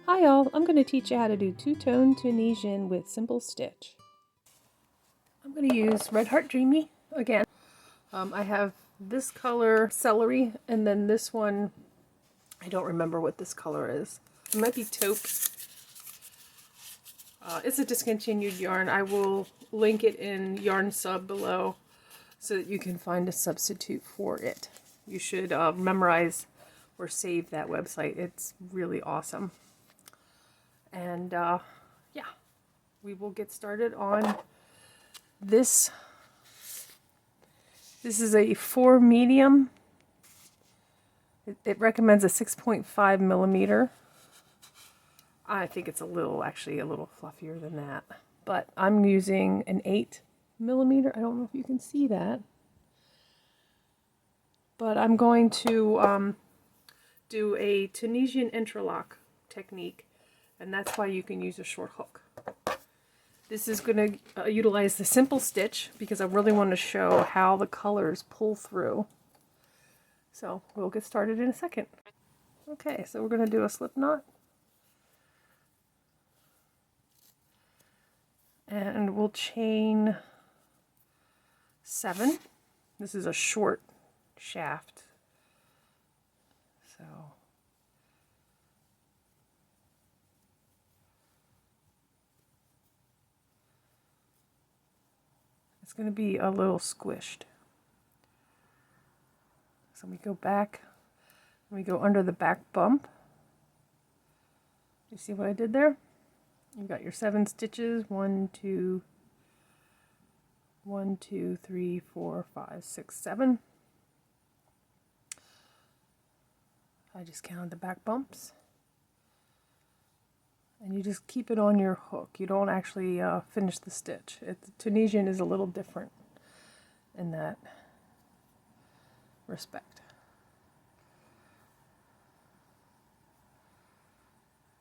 Hi all, I'm going to teach you how to do two-tone Tunisian with simple stitch. I'm going to use Red Heart Dreamy again. I have this color celery and then this one, I don't remember what this color is. It might be taupe. It's a discontinued yarn. I will link it in yarn sub below so that you can find a substitute for it. You should memorize or save that website. It's really awesome. And yeah, we will get started on this. This is a 4 medium. It recommends a 6.5 millimeter. I think it's actually a little fluffier than that. But I'm using an 8 millimeter. I don't know if you can see that. But I'm going to do a Tunisian entrelac technique. And that's why you can use a short hook. This is going to utilize the simple stitch because I really want to show how the colors pull through. So we'll get started in a second. Okay, so we're going to do a slip knot. And we'll chain 7. This is a short shaft. So it's going to be a little squished. So we go back, we go under the back bump. You see what I did there? You got your 7 stitches. 1, 2, 3, 4, 5, 6, 7. I just counted the back bumps. And you just keep it on your hook. You don't actually finish the stitch. Tunisian is a little different in that respect.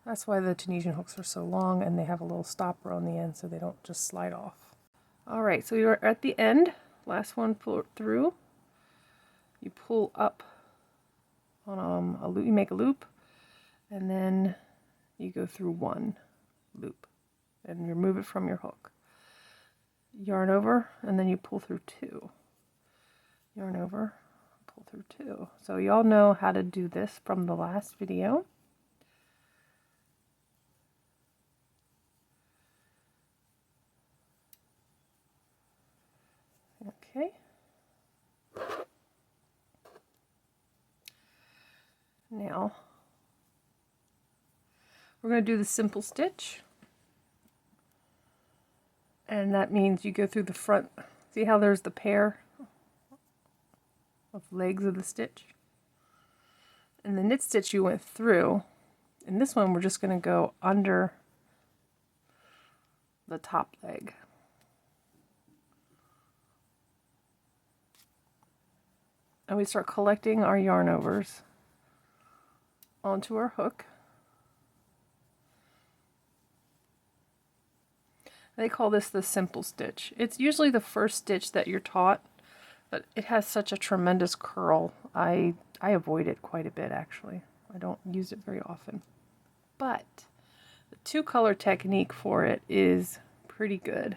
That's why the Tunisian hooks are so long and they have a little stopper on the end so they don't just slide off. Alright, so you're at the end. Last one, pull it through. You pull up on a loop, you make a loop, and then you go through 1 loop and remove it from your hook. Yarn over, and then you pull through 2. Yarn over, pull through 2. So you all know how to do this from the last video. Okay. Now we're going to do the simple stitch. And that means you go through the front. See how there's the pair of legs of the stitch? And the knit stitch you went through. In this one, we're just going to go under the top leg. And we start collecting our yarn overs onto our hook. They call this the simple stitch. It's usually the first stitch that you're taught, but it has such a tremendous curl. I avoid it quite a bit, actually. I don't use it very often. But the 2-color technique for it is pretty good.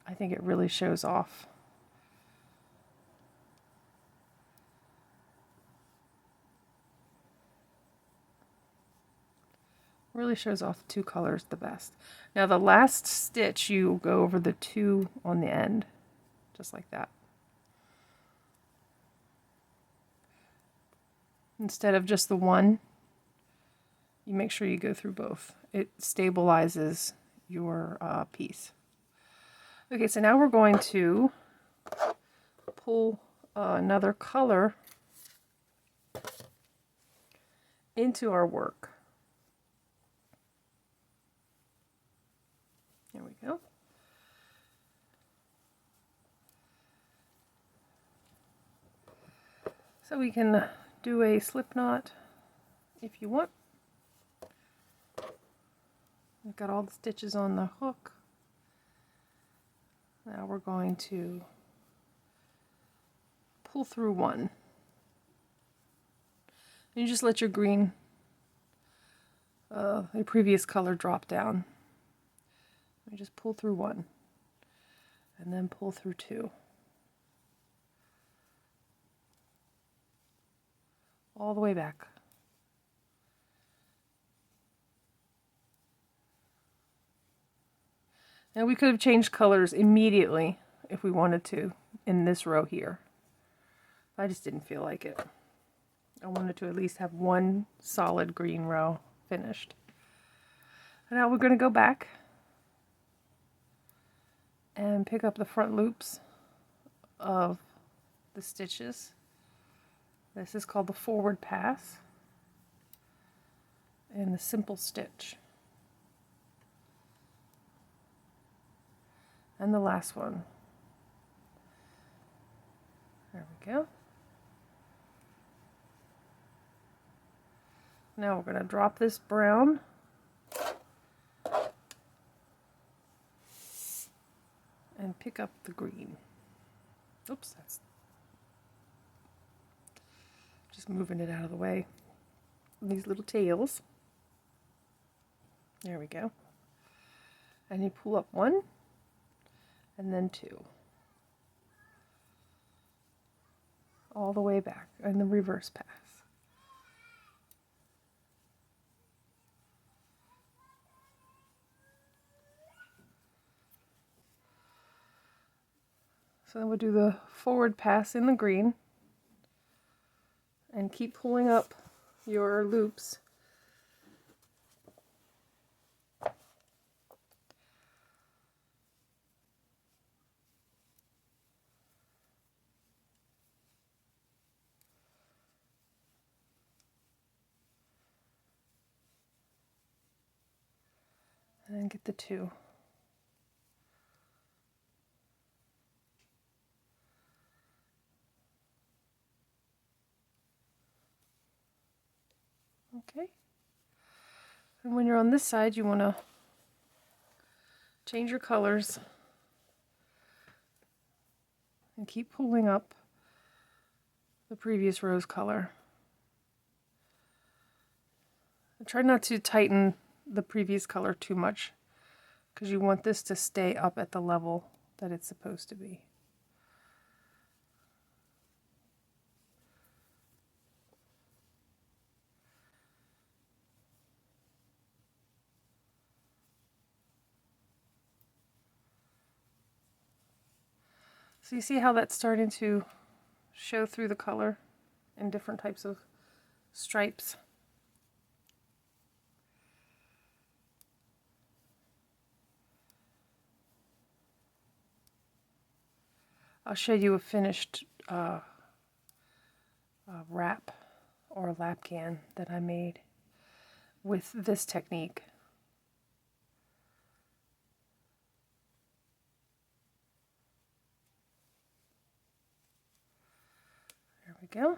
I think it really shows off. Really shows off 2 colors the best. Now the last stitch you go over the 2 on the end, just like that. Instead of just the 1, you make sure you go through both. It stabilizes your piece. Okay, so now we're going to pull another color into our work. There we go. So we can do a slip knot if you want. We've got all the stitches on the hook. Now we're going to pull through 1. And you just let your green the previous color drop down. I just pull through one and then pull through two. All the way back. Now we could have changed colors immediately if we wanted to in this row here. I just didn't feel like it. I wanted to at least have one solid green row finished. And now we're going to go back and pick up the front loops of the stitches. This is called the forward pass and the simple stitch. And the last one. There we go. Now we're going to drop this brown and pick up the green. Oops, that's just moving it out of the way. These little tails. There we go. And you pull up one and then two. All the way back and the reverse pass. So then we'll do the forward pass in the green and keep pulling up your loops. And then get the two. Okay. And when you're on this side, you want to change your colors and keep pulling up the previous rose color. And try not to tighten the previous color too much because you want this to stay up at the level that it's supposed to be. So you see how that's starting to show through the color in different types of stripes. I'll show you a finished wrap or lapcan that I made with this technique. There we go.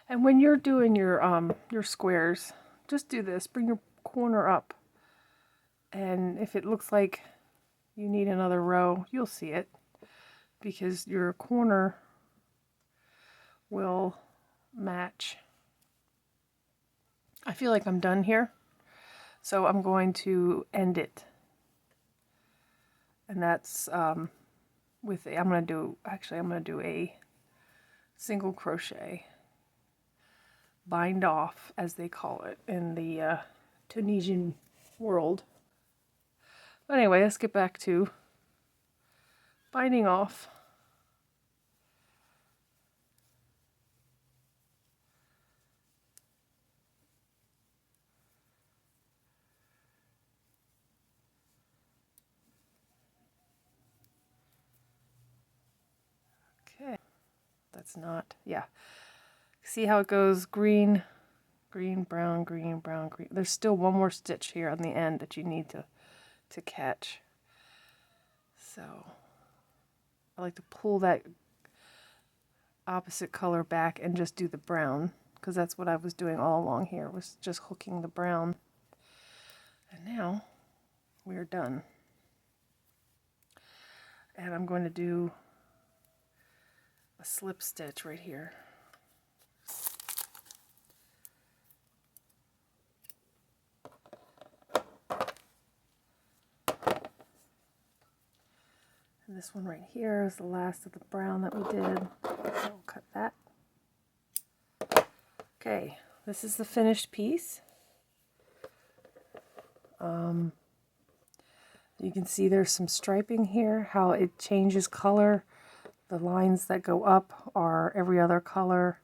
And when you're doing your squares, just do this. Bring your corner up. And if it looks like you need another row, you'll see it. Because your corner will match. I feel like I'm done here. So I'm going to end it. And that's with, I'm going to do a single crochet. Bind off, as they call it in the Tunisian world. But anyway, let's get back to binding off. Okay, that's not, yeah. See how it goes green, green, brown, green, brown, green. There's still one more stitch here on the end that you need to catch. So I like to pull that opposite color back and just do the brown, because that's what I was doing all along here, was just hooking the brown. And now we're done. And I'm going to do a slip stitch right here. And this one right here is the last of the brown that we did. So we'll cut that. Okay, this is the finished piece. You can see there's some striping here, how it changes color. The lines that go up are every other color.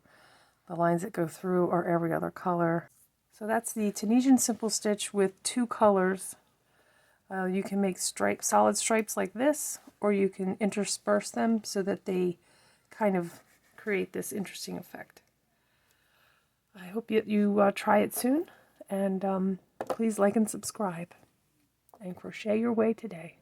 The lines that go through are every other color. So that's the Tunisian simple stitch with 2 colors. You can make solid stripes like this, or you can intersperse them so that they kind of create this interesting effect. I hope you try it soon, and please like and subscribe, and crochet your way today.